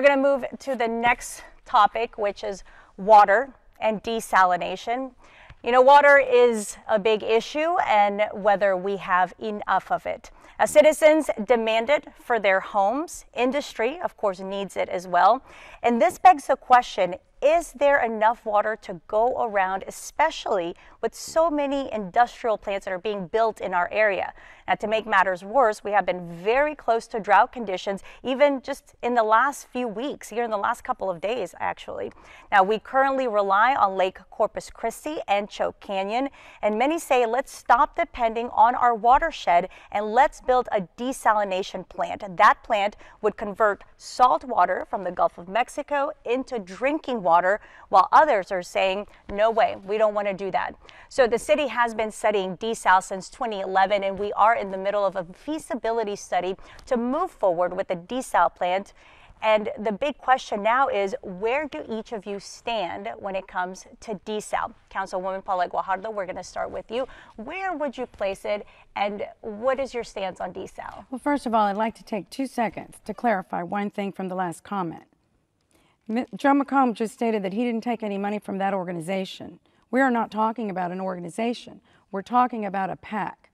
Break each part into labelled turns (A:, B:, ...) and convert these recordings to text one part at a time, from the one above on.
A: we're going to move to the next topic, which is water and desalination. You know, water is a big issue, and whether we have enough of it. Citizens demand it for their homes. Industry, of course, needs it as well. And this begs the question, is there enough water to go around, especially with so many industrial plants that are being built in our area? Now, to make matters worse, we have been very close to drought conditions, even just in the last few weeks, here in the last couple of days, actually. Now, we currently rely on Lake Corpus Christi and Choke Canyon, and many say let's stop depending on our watershed and let's build a desalination plant. That plant would convert salt water from the Gulf of Mexico into drinking water, while others are saying, no way, we don't want to do that. So the city has been studying desal since 2011, and we are in the middle of a feasibility study to move forward with the desal plant. And the big question now is, where do each of you stand when it comes to desal? Councilwoman Paulette Guajardo, we're going to start with you. Where would you place it, and what is your stance on desal?
B: Well, first of all, I'd like to take 2 seconds to clarify one thing from the last comment. Joe McComb just stated that he didn't take any money from that organization. We are not talking about an organization. We're talking about a PAC.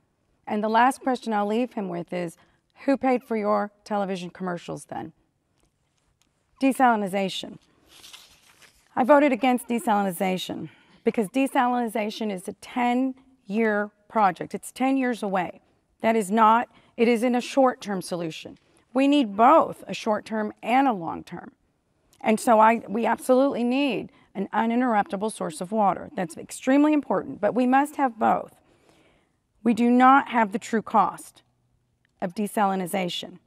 B: And the last question I'll leave him with is, who paid for your television commercials then? Desalination. I voted against desalination because desalination is a 10-year project. It's 10 years away. It isn't a short-term solution. We need both a short-term and a long-term. And so we absolutely need an uninterruptible source of water. That's extremely important, but we must have both. We do not have the true cost of desalination,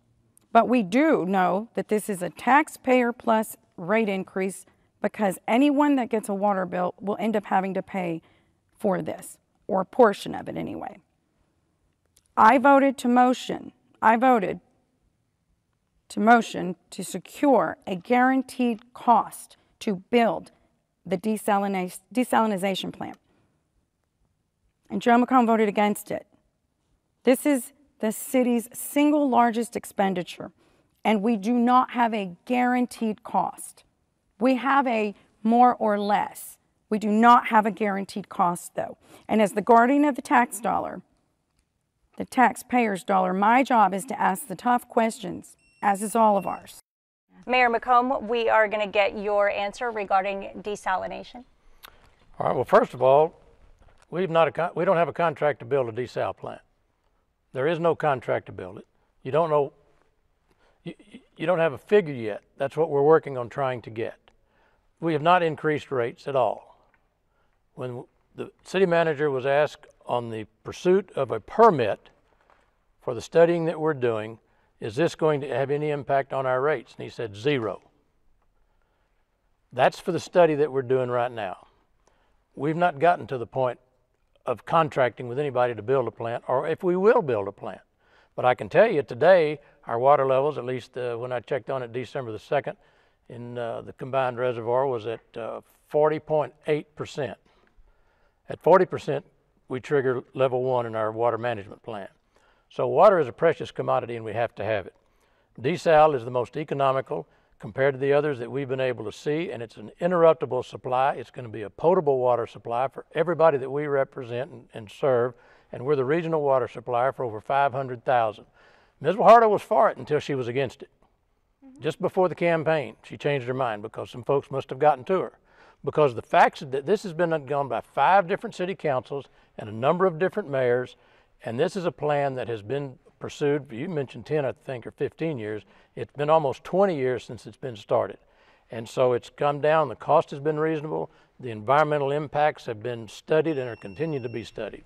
B: but we do know that this is a taxpayer plus rate increase because anyone that gets a water bill will end up having to pay for this, or a portion of it anyway. I voted to motion to secure a guaranteed cost to build the desalination plant. And Joe McComb voted against it. This is the city's single largest expenditure, and we do not have a guaranteed cost. We have a more or less. We do not have a guaranteed cost, though. And as the guardian of the tax dollar, the taxpayer's dollar, my job is to ask the tough questions, as is all of ours.
A: Mayor McComb, we are going to get your answer regarding desalination.
C: All right, well, first of all, we don't have a contract to build a desal plant. There is no contract to build it. You don't know, you don't have a figure yet. That's what we're working on trying to get. We have not increased rates at all. When the city manager was asked on the pursuit of a permit for the studying that we're doing, is this going to have any impact on our rates? And he said 0. That's for the study that we're doing right now. We've not gotten to the point of contracting with anybody to build a plant, or if we will build a plant. But I can tell you today, our water levels, at least when I checked on it December the 2nd, in the combined reservoir was at 40.8%. At 40%, we trigger level 1 in our water management plan. So water is a precious commodity, and we have to have it. Desal is the most economical compared to the others that we've been able to see, and it's an interruptible supply. It's going to be a potable water supply for everybody that we represent and serve, and we're the regional water supplier for over 500,000. Ms. Guajardo was for it until she was against it. Just before the campaign, she changed her mind because some folks must have gotten to her. Because the facts that this has been gone by 5 different city councils and a number of different mayors, and this is a plan that has been pursued, you mentioned 10, I think, or 15 years. It's been almost 20 years since it's been started. And so it's come down, the cost has been reasonable, the environmental impacts have been studied and are continuing to be studied.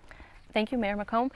A: Thank you, Mayor McComb.